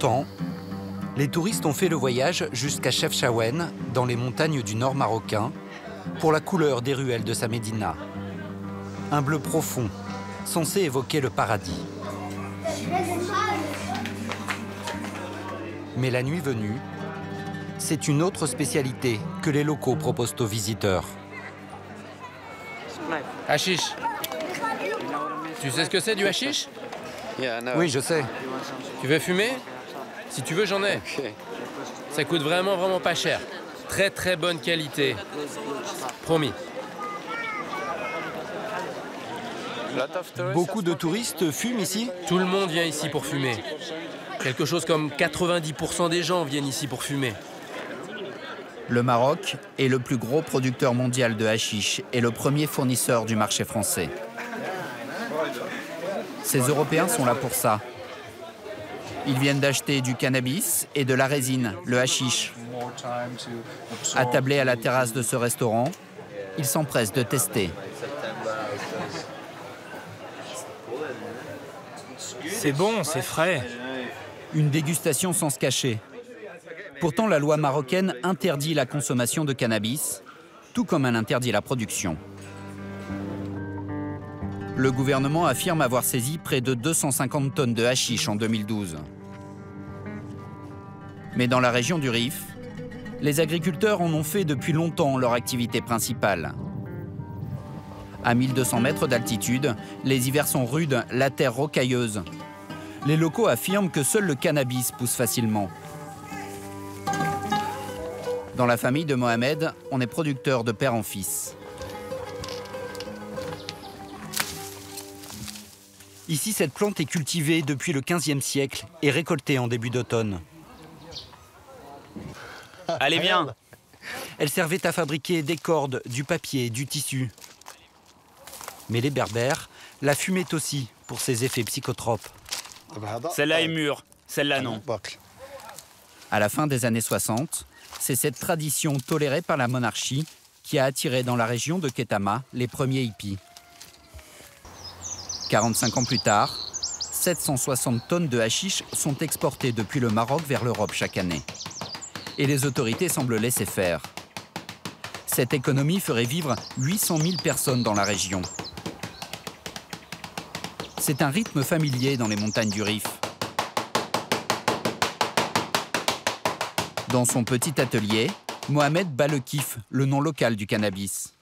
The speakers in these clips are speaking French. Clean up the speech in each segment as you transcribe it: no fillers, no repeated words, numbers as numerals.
longtemps, les touristes ont fait le voyage jusqu'à Chefchaouen, dans les montagnes du nord marocain, pour la couleur des ruelles de sa médina. Un bleu profond, censé évoquer le paradis. Mais la nuit venue, c'est une autre spécialité que les locaux proposent aux visiteurs. Hashish. Tu sais ce que c'est du hashish? Oui, je sais. Tu veux fumer? Si tu veux, j'en ai. Ça coûte vraiment pas cher. Très bonne qualité. Promis. Beaucoup de touristes fument ici? Tout le monde vient ici pour fumer. Quelque chose comme 90% des gens viennent ici pour fumer. Le Maroc est le plus gros producteur mondial de hashish et le premier fournisseur du marché français. Ces Européens sont là pour ça. Ils viennent d'acheter du cannabis et de la résine, le hashish. Attablés à la terrasse de ce restaurant, ils s'empressent de tester. C'est bon, c'est frais. Une dégustation sans se cacher. Pourtant, la loi marocaine interdit la consommation de cannabis, tout comme elle interdit la production. Le gouvernement affirme avoir saisi près de 250 tonnes de hashish en 2012. Mais dans la région du Rif, les agriculteurs en ont fait depuis longtemps leur activité principale. À 1200 mètres d'altitude, les hivers sont rudes, la terre rocailleuse. Les locaux affirment que seul le cannabis pousse facilement. Dans la famille de Mohamed, on est producteur de père en fils. Ici, cette plante est cultivée depuis le XVe siècle et récoltée en début d'automne. Allez, viens. Elle servait à fabriquer des cordes, du papier, du tissu. Mais les Berbères la fumaient aussi pour ses effets psychotropes. Celle-là est mûre, celle-là non. À la fin des années 60, c'est cette tradition tolérée par la monarchie qui a attiré dans la région de Ketama les premiers hippies. 45 ans plus tard, 760 tonnes de hashish sont exportées depuis le Maroc vers l'Europe chaque année. Et les autorités semblent laisser faire. Cette économie ferait vivre 800 000 personnes dans la région. C'est un rythme familier dans les montagnes du Rif. Dans son petit atelier, Mohamed bat le kiff, le nom local du cannabis.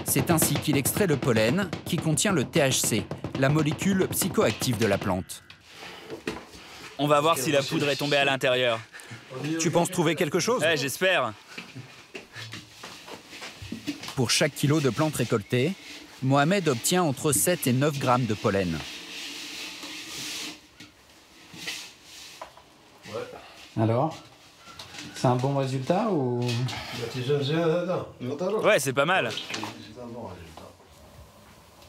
C'est ainsi qu'il extrait le pollen qui contient le THC, la molécule psychoactive de la plante. On va voir si la poudre est tombée à l'intérieur. Tu penses trouver quelque chose? Ouais, j'espère. Pour chaque kilo de plante récoltée, Mohamed obtient entre 7 et 9 grammes de pollen. Alors, c'est un bon résultat ou... Ouais, c'est pas mal.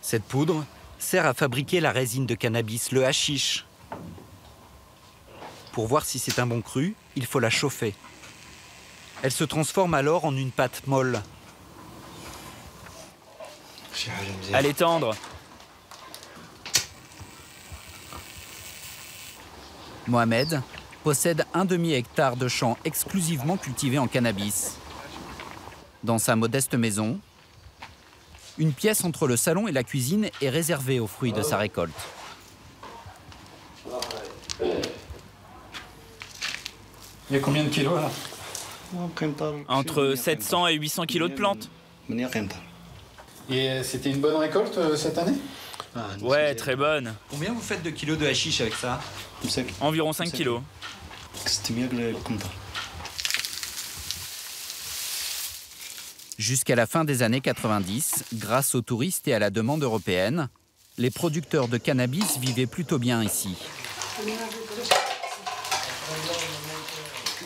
Cette poudre sert à fabriquer la résine de cannabis, le hashish. Pour voir si c'est un bon cru, il faut la chauffer. Elle se transforme alors en une pâte molle. À l'étendre. Mohamed possède un demi-hectare de champs exclusivement cultivés en cannabis. Dans sa modeste maison, une pièce entre le salon et la cuisine est réservée aux fruits de sa récolte. Il y a combien de kilos là? Entre 700 et 800 kilos de plantes. Et c'était une bonne récolte cette année? Ouais, très bonne. Combien vous faites de kilos de hashish avec ça? Environ 5 kilos. Jusqu'à la fin des années 90, grâce aux touristes et à la demande européenne, les producteurs de cannabis vivaient plutôt bien ici.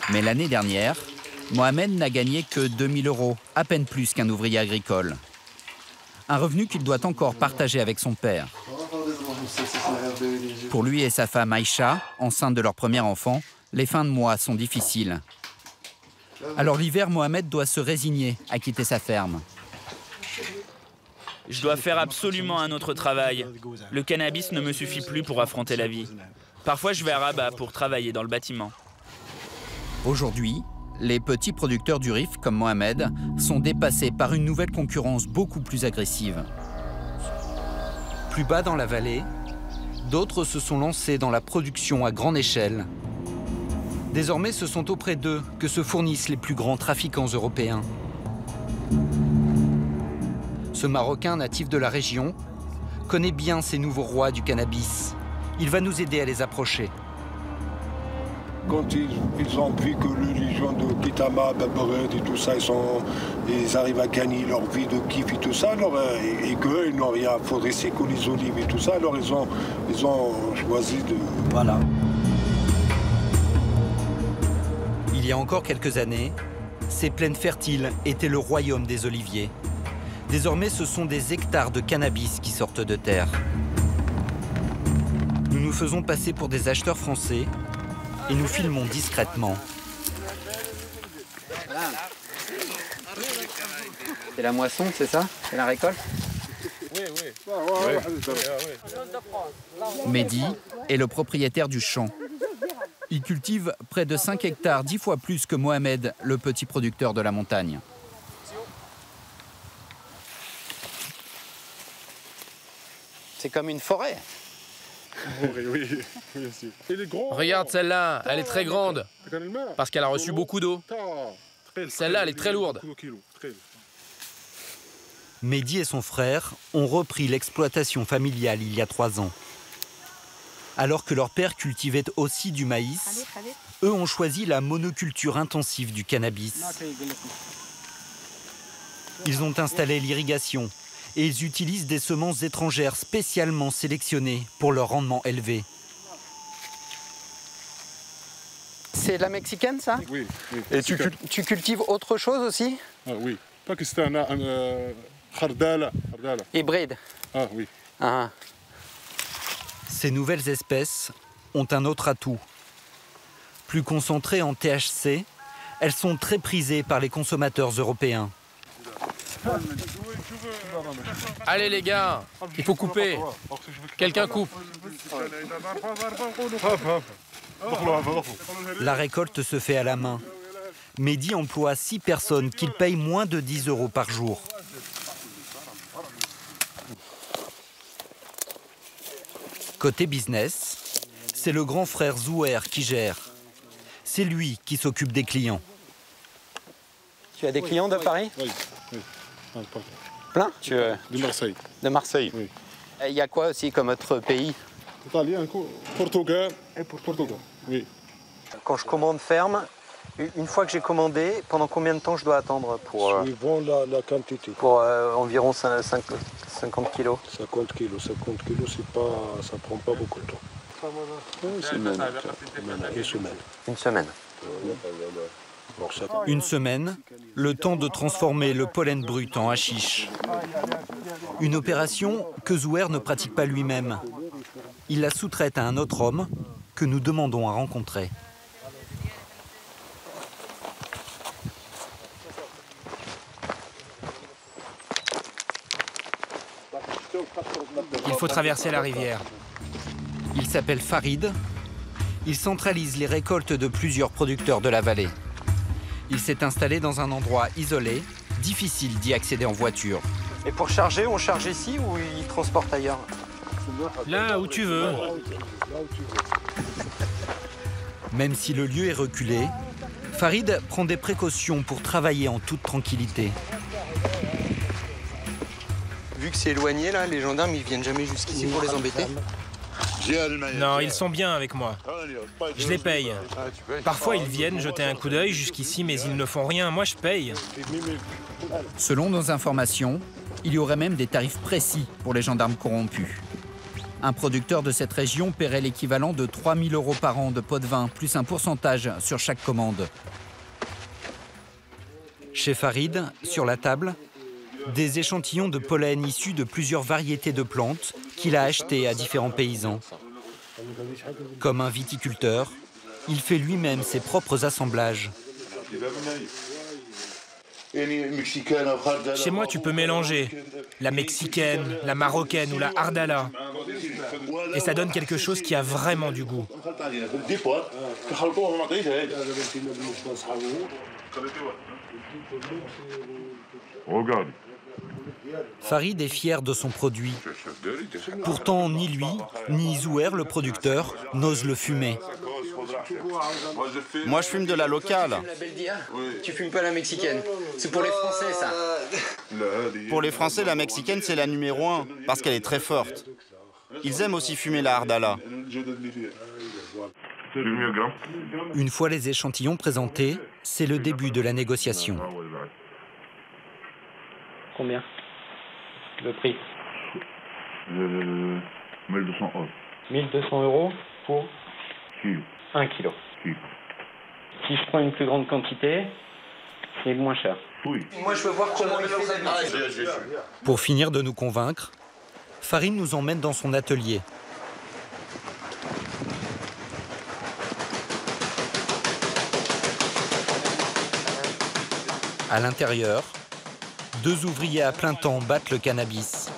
Mais l'année dernière, Mohamed n'a gagné que 2 000 €, à peine plus qu'un ouvrier agricole. Un revenu qu'il doit encore partager avec son père. Pour lui et sa femme Aïcha, enceinte de leur premier enfant, les fins de mois sont difficiles. Alors l'hiver, Mohamed doit se résigner à quitter sa ferme. Je dois faire absolument un autre travail. Le cannabis ne me suffit plus pour affronter la vie. Parfois, je vais à Rabat pour travailler dans le bâtiment. Aujourd'hui, les petits producteurs du Rif, comme Mohamed, sont dépassés par une nouvelle concurrence beaucoup plus agressive. Plus bas dans la vallée, d'autres se sont lancés dans la production à grande échelle. Désormais, ce sont auprès d'eux que se fournissent les plus grands trafiquants européens. Ce Marocain natif de la région connaît bien ces nouveaux rois du cannabis. Il va nous aider à les approcher. Quand ils ont vu que les gens de Kitama, Baberet et tout ça, ils arrivent à gagner leur vie de kiff et tout ça, alors, et qu'eux, ils n'ont rien à forester que les olives et tout ça, alors ils ont choisi de... Voilà. Il y a encore quelques années, ces plaines fertiles étaient le royaume des oliviers. Désormais, ce sont des hectares de cannabis qui sortent de terre. Nous nous faisons passer pour des acheteurs français et nous filmons discrètement. C'est la moisson, c'est ça? C'est la récolte? Mehdi est le propriétaire du champ. Il cultive près de 5 hectares, 10 fois plus que Mohamed, le petit producteur de la montagne. C'est comme une forêt. Oui, bien sûr. Regarde celle-là, elle est très grande, parce qu'elle a reçu beaucoup d'eau. Celle-là, elle est très lourde. Mehdi et son frère ont repris l'exploitation familiale il y a 3 ans. Alors que leur père cultivait aussi du maïs, eux ont choisi la monoculture intensive du cannabis. Ils ont installé l'irrigation et ils utilisent des semences étrangères spécialement sélectionnées pour leur rendement élevé. C'est la mexicaine, ça? Oui, oui. Et tu cultives autre chose aussi? Ah oui, Pakistan, Khardala. Hybride? Ah oui. Ah. Ces nouvelles espèces ont un autre atout. Plus concentrées en THC, elles sont très prisées par les consommateurs européens. Allez les gars, il faut couper. Quelqu'un coupe. La récolte se fait à la main. Mehdi emploie 6 personnes qu'il paye moins de 10 € par jour. Côté business, c'est le grand frère Zouer qui gère. C'est lui qui s'occupe des clients. Tu as des clients de Paris? Oui. Plein? De Marseille. De Marseille? Oui. Il y a quoi aussi comme autre pays? Italien, Portugal et Portugal. Oui. Quand je commande ferme, une fois que j'ai commandé, pendant combien de temps je dois attendre pour... Suivant la quantité. Pour environ 50 kilos. 50 kilos, c'est pas, ça prend pas beaucoup de temps. Une semaine. Une semaine. Une semaine, le temps de transformer le pollen brut en hashish. Une opération que Zouer ne pratique pas lui-même. Il la sous-traite à un autre homme que nous demandons à rencontrer. Il faut traverser la rivière. Il s'appelle Farid. Il centralise les récoltes de plusieurs producteurs de la vallée. Il s'est installé dans un endroit isolé, difficile d'y accéder en voiture. Et pour charger, on charge ici ou ils transportent ailleurs? Là où tu veux. Même si le lieu est reculé, Farid prend des précautions pour travailler en toute tranquillité. Vu que c'est éloigné, là, les gendarmes, ils viennent jamais jusqu'ici pour les embêter? Non, ils sont bien avec moi. Je les paye. Parfois, ils viennent jeter un coup d'œil jusqu'ici, mais ils ne font rien. Moi, je paye. Selon nos informations, il y aurait même des tarifs précis pour les gendarmes corrompus. Un producteur de cette région paierait l'équivalent de 3 000 € par an de pot de vin, plus un pourcentage sur chaque commande. Chez Farid, sur la table, des échantillons de pollen issus de plusieurs variétés de plantes qu'il a achetées à différents paysans. Comme un viticulteur, il fait lui-même ses propres assemblages. Chez moi, tu peux mélanger la mexicaine, la marocaine ou la hardala. Et ça donne quelque chose qui a vraiment du goût. Regarde. Farid est fier de son produit. Pourtant, ni lui, ni Zouer, le producteur, n'osent le fumer. Moi, je fume de la locale. Tu fumes pas la mexicaine. C'est pour les Français, ça. Pour les Français, la mexicaine, c'est la numéro 1, parce qu'elle est très forte. Ils aiment aussi fumer la hardala. Une fois les échantillons présentés, c'est le début de la négociation. Combien? Le prix? 1200 euros. 1200 euros pour Kilo. 1 kilo. Kilo. Si je prends une plus grande quantité, c'est moins cher. Oui. Moi, je veux voir comment il fait d'habitude. Pour finir de nous convaincre, Farid nous emmène dans son atelier. À l'intérieur, 2 ouvriers à plein temps battent le cannabis.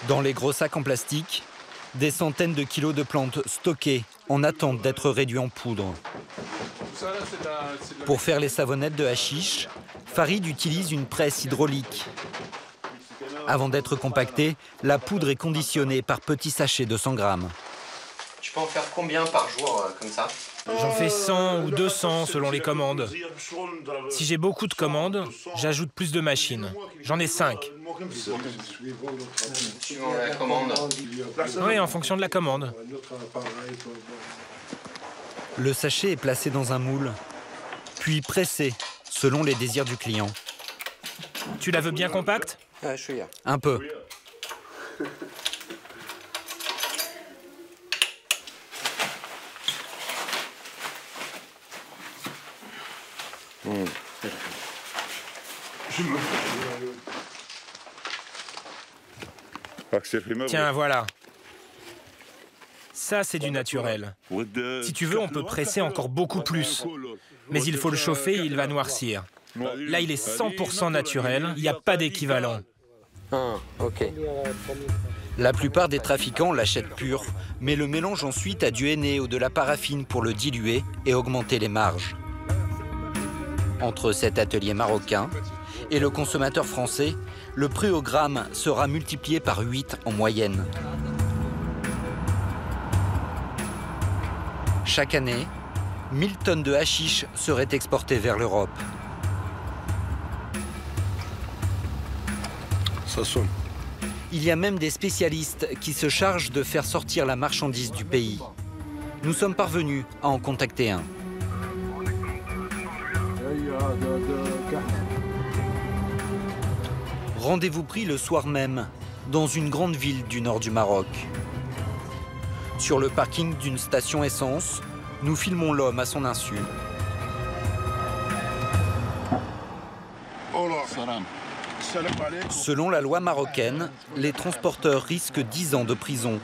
Dans les gros sacs en plastique, des centaines de kilos de plantes stockées en attente d'être réduits en poudre. Pour faire les savonnettes de hashish, Farid utilise une presse hydraulique. Avant d'être compactée, la poudre est conditionnée par petits sachets de 100 grammes. Tu peux en faire combien par jour, comme ça? J'en fais 100 ou 200 selon les commandes. Si j'ai beaucoup de commandes, j'ajoute plus de machines. J'en ai 5. Suivant la commande. Oui, en fonction de la commande. Le sachet est placé dans un moule, puis pressé selon les désirs du client. Tu la veux bien compacte? Ah, je suis là. Un peu. Tiens, voilà. Ça, c'est du naturel. Si tu veux, on peut presser encore beaucoup plus. Mais il faut le chauffer et il va noircir. Là, il est 100% naturel, il n'y a pas d'équivalent. Ah, ok. La plupart des trafiquants l'achètent pur, mais le mélangent ensuite à du henné ou de la paraffine pour le diluer et augmenter les marges. Entre cet atelier marocain et le consommateur français, le prix au gramme sera multiplié par 8 en moyenne. Chaque année, 1000 tonnes de hashish seraient exportées vers l'Europe. Ça sonne. Il y a même des spécialistes qui se chargent de faire sortir la marchandise du pays. Nous sommes parvenus à en contacter un. Rendez-vous pris le soir même, dans une grande ville du nord du Maroc. Sur le parking d'une station essence, nous filmons l'homme à son insu. Selon la loi marocaine, les transporteurs risquent 10 ans de prison.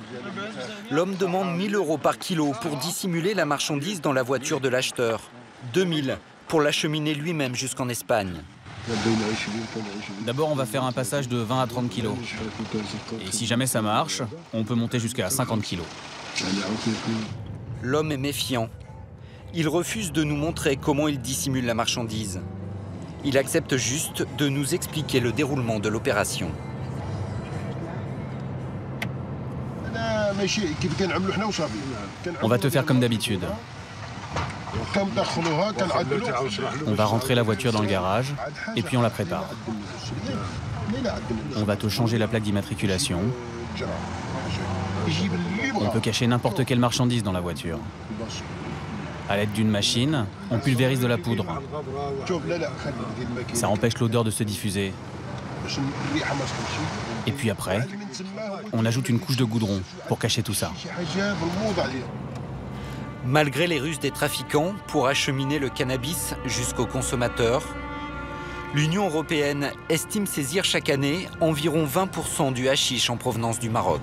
L'homme demande 1000 € par kilo pour dissimuler la marchandise dans la voiture de l'acheteur. 2000 pour l'acheminer lui-même jusqu'en Espagne. D'abord, on va faire un passage de 20 à 30 kilos. Et si jamais ça marche, on peut monter jusqu'à 50 kilos. L'homme est méfiant. Il refuse de nous montrer comment il dissimule la marchandise. Il accepte juste de nous expliquer le déroulement de l'opération. On va te faire comme d'habitude. On va rentrer la voiture dans le garage et puis on la prépare. On va te changer la plaque d'immatriculation. On peut cacher n'importe quelle marchandise dans la voiture. À l'aide d'une machine, on pulvérise de la poudre. Ça empêche l'odeur de se diffuser. Et puis après, on ajoute une couche de goudron pour cacher tout ça. Malgré les ruses des trafiquants pour acheminer le cannabis jusqu'aux consommateurs, l'Union européenne estime saisir chaque année environ 20% du hashish en provenance du Maroc.